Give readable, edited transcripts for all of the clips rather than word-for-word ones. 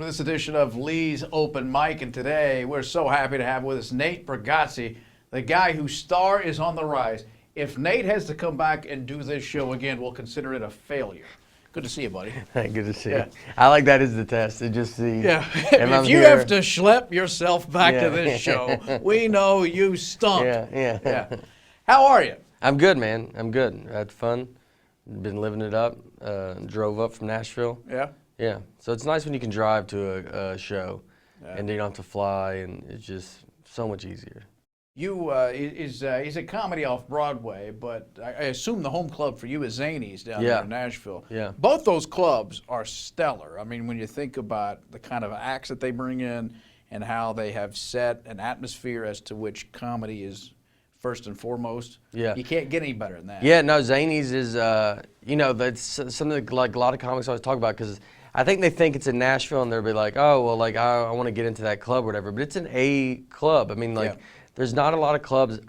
to this edition of Lee's Open Mic, and today we're so happy to have with us Nate Bargatze, the guy whose star is on the rise. If Nate has to come back and do this show again, we'll consider it a failure. Good to see you, buddy. Good to see you. I like that as the test, to just see. Yeah, if you have to schlep yourself back to this show, we know you stunk. Yeah. How are you? I'm good, man. I'm good. I had fun. Been living it up. Drove up from Nashville. Yeah. So it's nice when you can drive to a show and you don't have to fly, and it's just so much easier. You is a comedy off Broadway, but I assume the home club for you is Zanies down there in Nashville. Yeah. Both those clubs are stellar. I mean, when you think about the kind of acts that they bring in and how they have set an atmosphere as to which comedy is first and foremost, you can't get any better than that. Yeah, no, Zanies is, that's something like a lot of comics always talk about, because I think they think it's in Nashville and they'll be like, oh, well, like I want to get into that club or whatever, but it's an A club. I mean, there's not a lot of clubs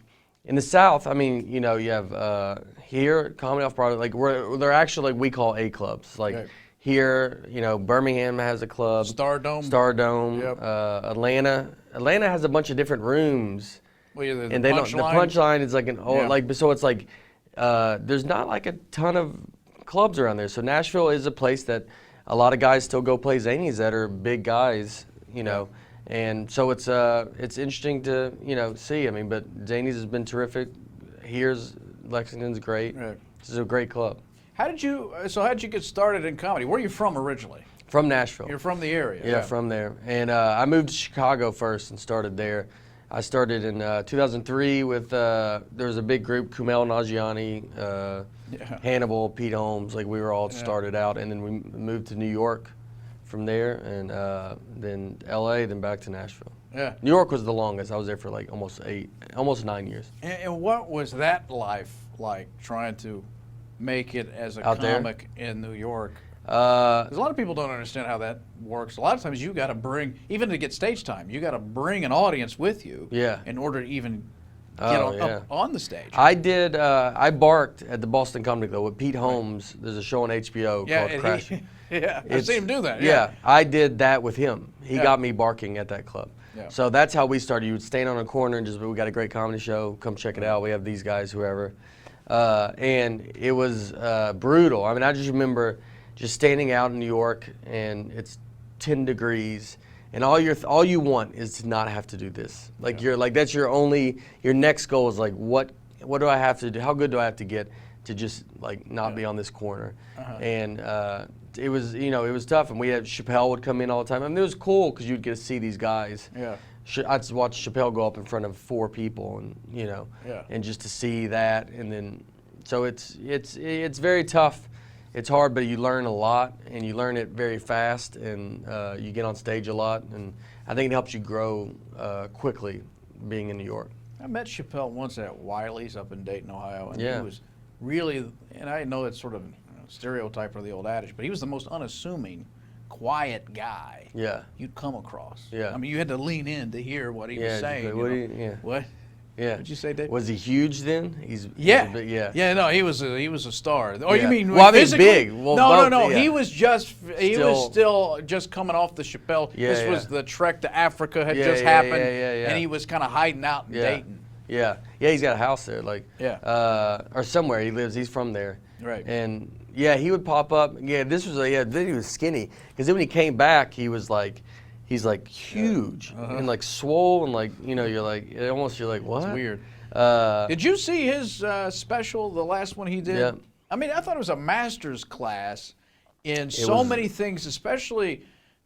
in the South. I mean, you have here, Comedy Off Broadway, like they're actually like we call A clubs. Like here, Birmingham has a club. Stardome. Yep. Atlanta has a bunch of different rooms. Well, the punchline is like so it's like there's not like a ton of clubs around there. So Nashville is a place that a lot of guys still go play Zanies that are big guys, and so it's interesting to see. I mean, but Zanies has been terrific. Here's Lexington's great. Right. This is a great club. How did you get started in comedy? Where are you from originally? From Nashville. You're from the area. Yeah, from there. And I moved to Chicago first and started there. I started in 2003 with there was a big group, Kumail Nanjiani, Hannibal, Pete Holmes. Like we were all started out, and then we moved to New York from there, and then LA, then back to Nashville. Yeah. New York was the longest. I was there for like almost 9 years. And what was that life like, trying to make it as a comic in New York? Because a lot of people don't understand how that works. A lot of times you got to bring, even to get stage time, you got to bring an audience with you in order to even get up on the stage. I did, I barked at the Boston Comedy Club with Pete Holmes. There's a show on HBO called Crash. I've seen him do that. Yeah, I did that with him. He got me barking at that club. So that's how we started. You would stand on a corner and just, we got a great comedy show, come check it out. We have these guys, whoever. And it was brutal. I mean, I just remember just standing out in New York, and it's 10 degrees, and all you want is to not have to do this. Like that's your next goal is like, what do I have to do? How good do I have to get to just like not be on this corner? And it was it was tough, and we had Chappelle would come in all the time. I mean, it was cool because you'd get to see these guys. I'd watch Chappelle go up in front of 4 people, and and just to see that, and then so it's very tough. It's hard, but you learn a lot, and you learn it very fast, and you get on stage a lot, and I think it helps you grow quickly being in New York. I met Chappelle once at Wiley's up in Dayton, Ohio, and he was really, and I know it's sort of stereotype or the old adage, but he was the most unassuming, quiet guy you'd come across. I mean, you had to lean in to hear what he was saying. What? Yeah. What'd you say, Dave? Was he huge then? No, he was a star. Oh, you mean big? Well, no. He was still just coming off the Chappelle. This was the trek to Africa had just happened, and he was kind of hiding out in Dayton. Yeah, he's got a house there, or somewhere he lives. He's from there. Right. And he would pop up. Then he was skinny, because then when he came back, he was like. He's like huge and like swole, and like you're like you're like, what? It's weird. Did you see his special, the last one he did? Yeah. I mean, I thought it was a master's class in so many things, especially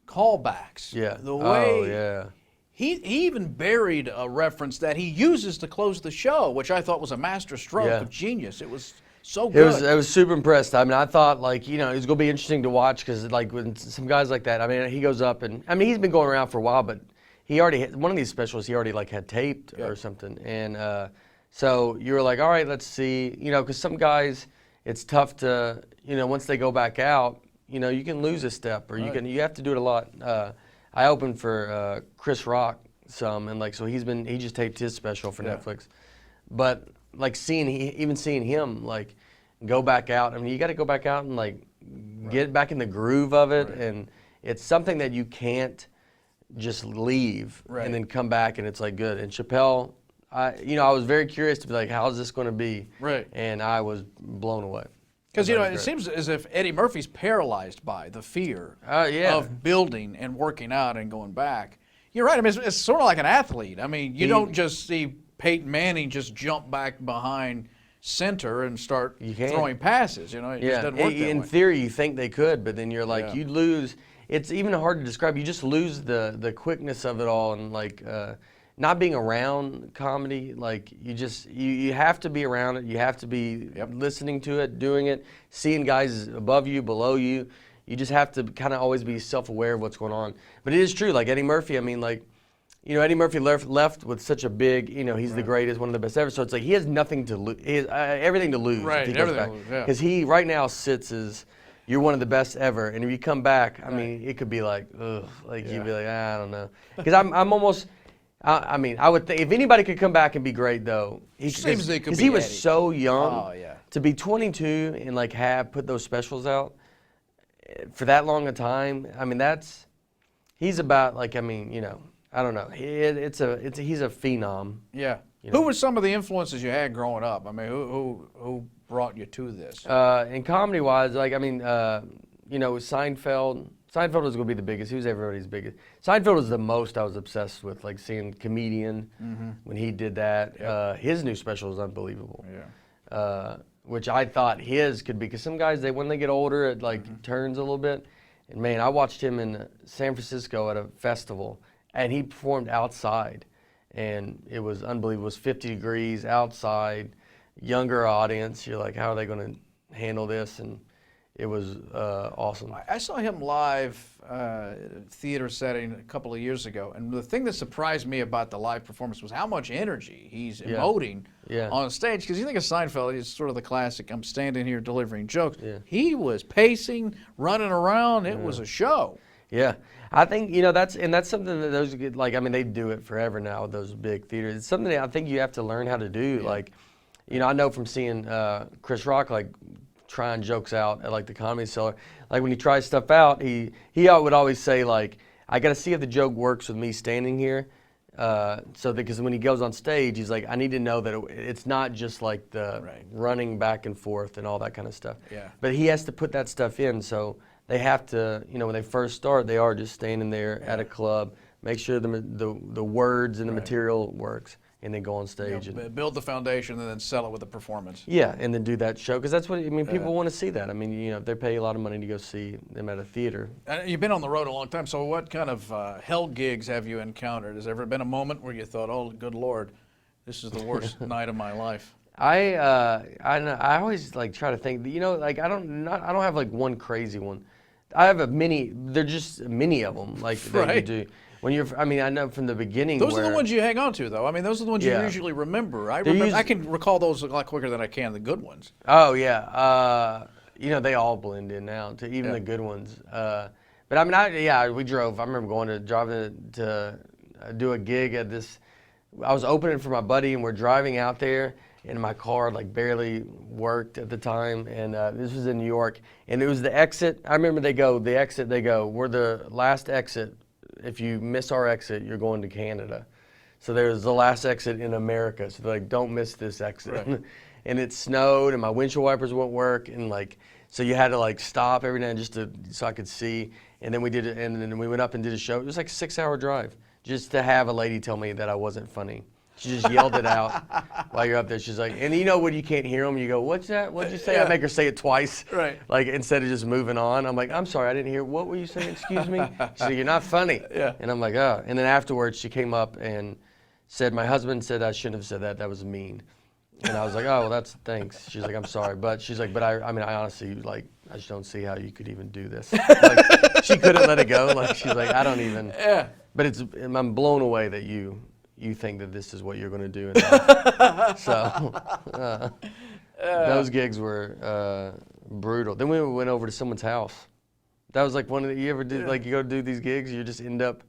callbacks. The way he even buried a reference that he uses to close the show, which I thought was a master stroke of genius. It was so good. I was super impressed. I mean, I thought it was going to be interesting to watch, because like when some guys like that, I mean, he goes up, and I mean, he's been going around for a while, but he already had, one of these specials he already like had taped or something, and so you were like, all right, let's see, because some guys, it's tough to, once they go back out, you can lose a step, or you have to do it a lot. I opened for Chris Rock some, and so he just taped his special for Netflix, but like seeing him like go back out. I mean, you got to go back out and like get back in the groove of it, and it's something that you can't just leave and then come back and it's like good. And Chappelle, I was very curious to be like, how's this going to be? Right. And I was blown away. Because, it seems as if Eddie Murphy's paralyzed by the fear of building and working out and going back. You're right. I mean, it's sort of like an athlete. I mean, you don't just see Peyton Manning just jump back behind center and start throwing passes. It just doesn't work that way. In theory, you think they could, but then you're like, you lose. It's even hard to describe. You just lose the quickness of it all, and like not being around comedy. Like you have to be around it. You have to be listening to it, doing it, seeing guys above you, below you. You just have to kind of always be self-aware of what's going on. But it is true. Like Eddie Murphy. I mean, like. Eddie Murphy left with such a big, he's the greatest, one of the best ever. So it's like he has nothing to lose. He has everything to lose if he comes back. Because he right now sits as you're one of the best ever, and if you come back, I mean, it could be like, ugh, like you'd be like, I don't know. Because I'm almost. I mean, I would think if anybody could come back and be great though, because he was so young. To be 22 and like put those specials out for that long a time. I mean, he's about like I don't know. He's a phenom. Yeah. Who were some of the influences you had growing up? I mean, who brought you to this? In comedy-wise, like Seinfeld. Seinfeld was going to be the biggest. He was everybody's biggest. Seinfeld was the most I was obsessed with, like seeing Comedian when he did that. Yep. His new special was unbelievable. Yeah. Which I thought his could be, because some guys when they get older, it like turns a little bit. And man, I watched him in San Francisco at a festival. And he performed outside, and it was unbelievable. It was 50 degrees outside, younger audience. You're like, how are they going to handle this? And it was awesome. I saw him live theater setting a couple of years ago, and the thing that surprised me about the live performance was how much energy he's emoting on stage. Because you think of Seinfeld, he's sort of the classic, I'm standing here delivering jokes. Yeah. He was pacing, running around. It was a show. Yeah. I think, that's something that those, like, I mean, they do it forever now with those big theaters. It's something that I think you have to learn how to do. Yeah. Like, I know from seeing Chris Rock, like, trying jokes out at, like, the Comedy Cellar. Like, when he tries stuff out, he would always say, like, I got to see if the joke works with me standing here. Because when he goes on stage, he's like, I need to know that it's not just, like, the running back and forth and all that kind of stuff. Yeah. But he has to put that stuff in, so... They have to, when they first start, they are just standing there at a club, make sure the words and the material works, and then go on stage. And build the foundation and then sell it with a performance. Yeah, and then do that show, because that's what, people want to see that. I mean, if they pay a lot of money to go see them at a theater. You've been on the road a long time, so what kind of hell gigs have you encountered? Has there ever been a moment where you thought, oh, good Lord, this is the worst night of my life? I always like try to think, like I don't have like one crazy one. I have they're just many of them, like that you do. When I know from the beginning. Those are the ones you hang on to, though. I mean, those are the ones you usually remember. I can recall those a lot quicker than I can the good ones. Oh, yeah. They all blend in now, to even the good ones. But I mean, we drove. I remember driving to do a gig at this. I was opening for my buddy, and we're driving out there. And my car like barely worked at the time, and this was in New York, and it was the exit. I remember they go, we're the last exit. If you miss our exit, you're going to Canada. So there's the last exit in America. So they're like, don't miss this exit. Right. And it snowed, and my windshield wipers won't work, and like, so you had to like stop every now and so I could see. And then we did it, and then we went up and did a show. It was like a 6-hour drive just to have a lady tell me that I wasn't funny. She just yelled it out while you're up there. She's like, and when you can't hear them, you go, what's that? What'd you say? I make her say it twice. Right. Like, instead of just moving on. I'm like, I'm sorry, I didn't hear. What were you saying? Excuse me? She's like, you're not funny. Yeah. And I'm like, oh. And then afterwards, she came up and said, my husband said I shouldn't have said that. That was mean. And I was like, oh, well, thanks. She's like, I'm sorry. But she's like, but I honestly, like, I just don't see how you could even do this. Like, she couldn't let it go. Like, she's like, I don't even. Yeah. But I'm blown away that you think that this is what you're going to do in life. So those gigs were brutal. Then we went over to someone's house. That was like one of the, you ever did, like you go to do these gigs, you just end up,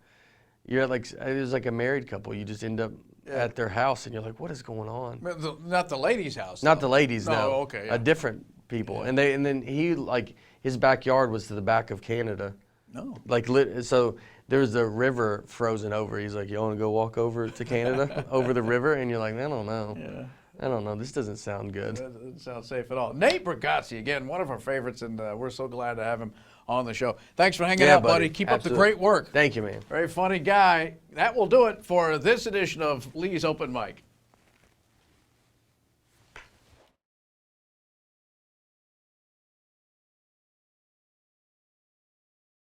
you're at like, it was like a married couple. You just end up at their house and you're like, what is going on? Not the lady's house. Not the ladies, no. Oh, okay. Yeah. Different people. Yeah. And then he, like, his backyard was to the back of Canada. No. Like, so there's a river frozen over. He's like, you want to go walk over to Canada, over the river? And you're like, I don't know. Yeah. I don't know. This doesn't sound good. That doesn't sound safe at all. Nate Bargatze, again, one of our favorites, and we're so glad to have him on the show. Thanks for hanging out, buddy. Keep up the great work. Thank you, man. Very funny guy. That will do it for this edition of Lee's Open Mic.